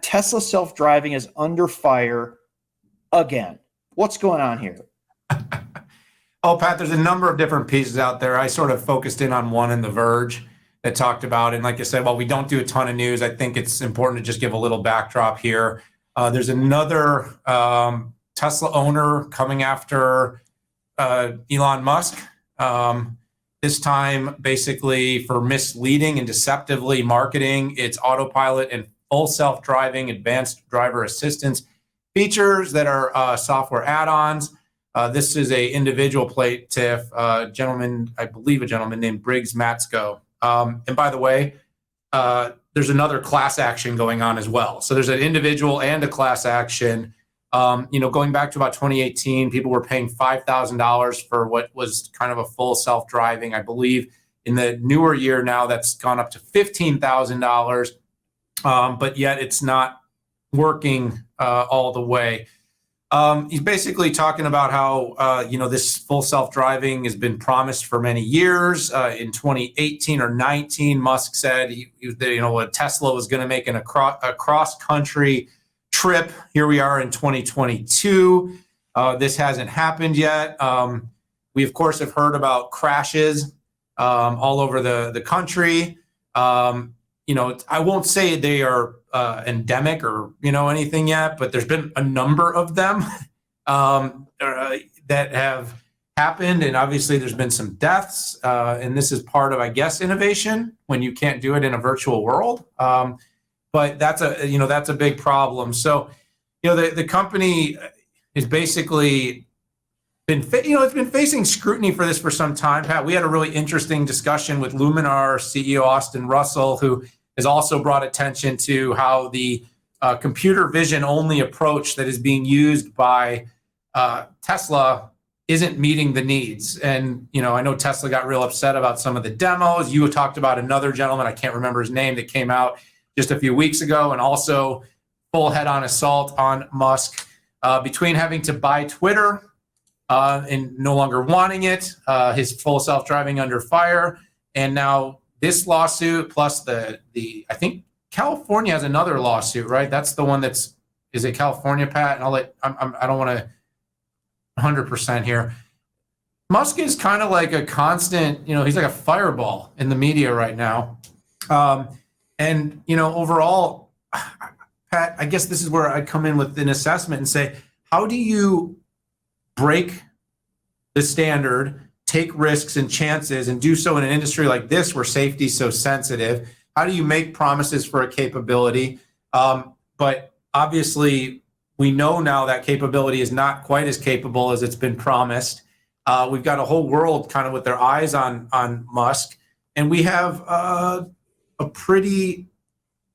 Tesla self-driving is under fire again. What's going on here? Oh, Pat, there's a number of different pieces out there. I sort of focused in on one in The Verge that talked about, and like I said, while we don't do a ton of news, I think it's important to just give a little backdrop here. There's another Tesla owner coming after Elon Musk, this time basically for misleading and deceptively marketing its autopilot and full self-driving advanced driver assistance features that are software add-ons. This is a individual plaintiff, gentleman, I believe a gentleman named Briggs Matsko. And by the way, there's another class action going on as well. So there's an individual and a class action. Going back to about 2018, people were paying $5,000 for what was kind of a full self-driving. I believe in the newer year now that's gone up to $15,000, but yet it's not working all the way. He's basically talking about how, this full self-driving has been promised for many years. In 2018 or 19, Musk said, Tesla was going to make a cross-country trip. Here we are in 2022. This hasn't happened yet. We, of course, have heard about crashes all over the country. I won't say they are endemic or anything yet, but there's been a number of them that have happened, and obviously there's been some deaths, and this is part of, I guess, innovation when you can't do it in a virtual world. But that's a big problem. So the company is basically it's been facing scrutiny for this for some time. Pat, we had a really interesting discussion with Luminar CEO Austin Russell, who has also brought attention to how the computer vision only approach that is being used by Tesla isn't meeting the needs. And, I know Tesla got real upset about some of the demos. You talked about another gentleman, I can't remember his name, that came out just a few weeks ago and also full head-on assault on Musk between having to buy Twitter and no longer wanting it, his full self-driving under fire, and now this lawsuit plus the I think California has another lawsuit, right? That's the one is it California, Pat? And I don't want to 100% here. Musk is kind of like a constant, he's like a fireball in the media right now. And overall, Pat, I guess this is where I come in with an assessment and say, how do you break the standard, take risks and chances, and do so in an industry like this where safety is so sensitive? How do you make promises for a capability? But obviously, we know now that capability is not quite as capable as it's been promised. We've got a whole world kind of with their eyes on Musk, and we have a pretty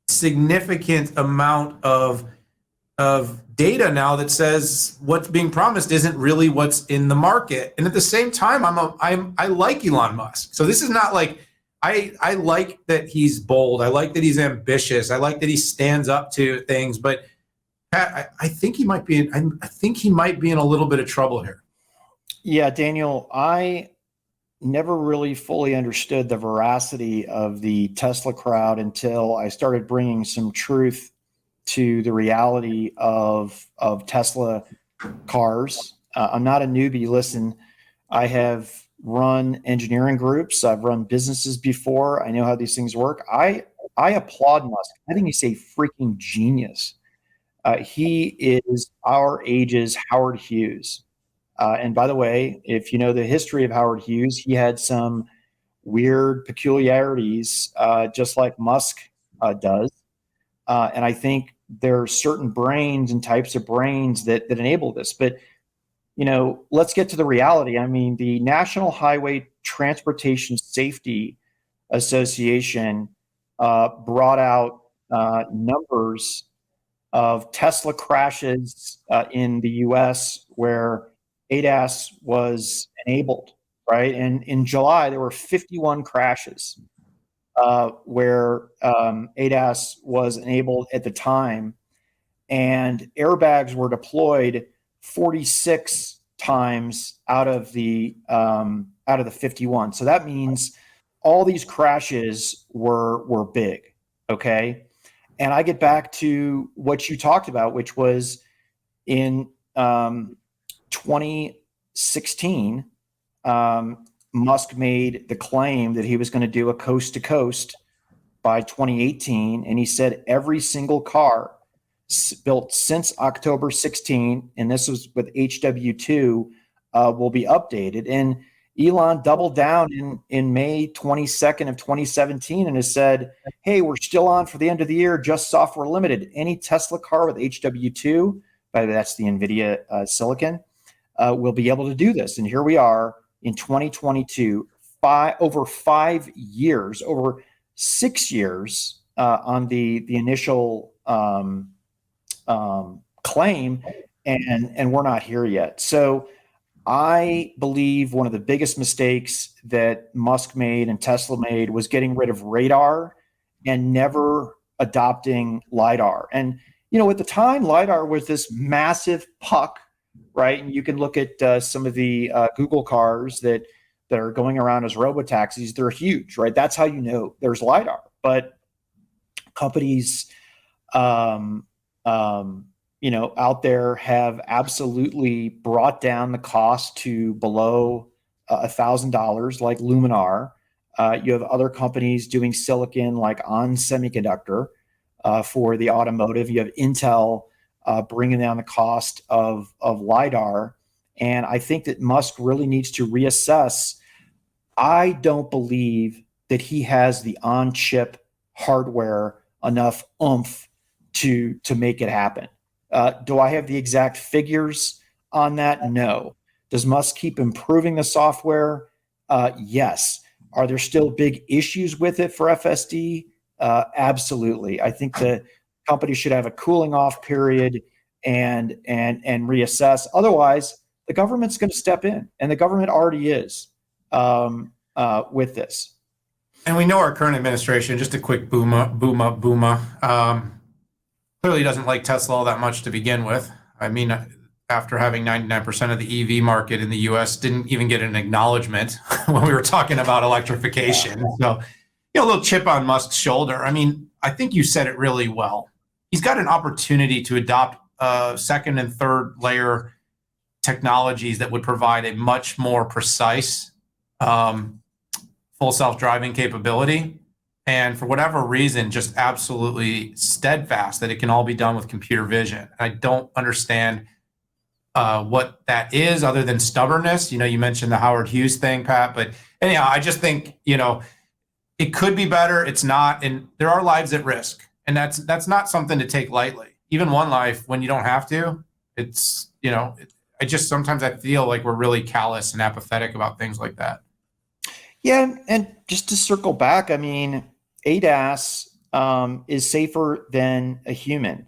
significant amount of data now that says what's being promised isn't really what's in the market. And at the same time, I like Elon Musk. So this is not like I like that he's bold. I like that he's ambitious. I like that he stands up to things. But Pat, I think he might be in a little bit of trouble here. Yeah, Daniel, I never really fully understood the veracity of the Tesla crowd until I started bringing some truth to the reality of Tesla cars. I'm not a newbie. Listen, I have run engineering groups. I've run businesses before. I know how these things work. I applaud Musk. I think he's a freaking genius. He is our age's Howard Hughes. And by the way, if you know the history of Howard Hughes, he had some weird peculiarities, just like Musk does. And I think there are certain brains and types of brains that enable this. But, let's get to the reality. I mean, the National Highway Transportation Safety Association brought out numbers of Tesla crashes in the U.S. where ADAS was enabled, right? And in July, there were 51 crashes where ADAS was enabled at the time, and airbags were deployed 46 times out of the 51. So that means all these crashes were big, okay? And I get back to what you talked about, which was in 2016, Musk made the claim that he was going to do a coast to coast by 2018. And he said every single car built since October 16, and this was with HW2, will be updated. And Elon doubled down in May 22nd of 2017 and has said, hey, we're still on for the end of the year, just software limited. Any Tesla car with HW2, by the way, that's the NVIDIA silicon, will be able to do this. And here we are in 2022, over 5 years, over 6 years on the initial claim, and we're not here yet. So I believe one of the biggest mistakes that Musk made and Tesla made was getting rid of radar and never adopting LiDAR. And, you know, at the time, LiDAR was this massive puck, right? And you can look at some of the Google cars that are going around as robotaxis. They're huge, right? That's how you know there's LiDAR. But companies, you know, out there have absolutely brought down the cost to below $1,000, like Luminar. You have other companies doing silicon, like On Semiconductor, for the automotive. You have Intel bringing down the cost of LiDAR. And I think that Musk really needs to reassess. I don't believe that he has the on-chip hardware enough oomph to make it happen. Do I have the exact figures on that? No. Does Musk keep improving the software? Yes. Are there still big issues with it for FSD? Absolutely. I think the company should have a cooling off period and reassess. Otherwise, the government's going to step in, and the government already is with this. And we know our current administration, just a quick booma, clearly doesn't like Tesla all that much to begin with. I mean, after having 99% of the EV market in the US, didn't even get an acknowledgement when we were talking about electrification. So, you know, a little chip on Musk's shoulder. I mean, I think you said it really well. He's got an opportunity to adopt second and third layer technologies that would provide a much more precise full self-driving capability. And for whatever reason, just absolutely steadfast that it can all be done with computer vision. I don't understand what that is other than stubbornness. You know, you mentioned the Howard Hughes thing, Pat, but anyhow, I just think, you know, it could be better. It's not, and there are lives at risk, and that's not something to take lightly. Even one life when you don't have to, it's, you know, sometimes I feel like we're really callous and apathetic about things like that. Yeah, and just to circle back, I mean, ADAS is safer than a human.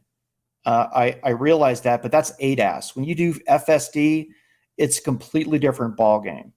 I realize that, but that's ADAS. When you do FSD, it's a completely different ballgame.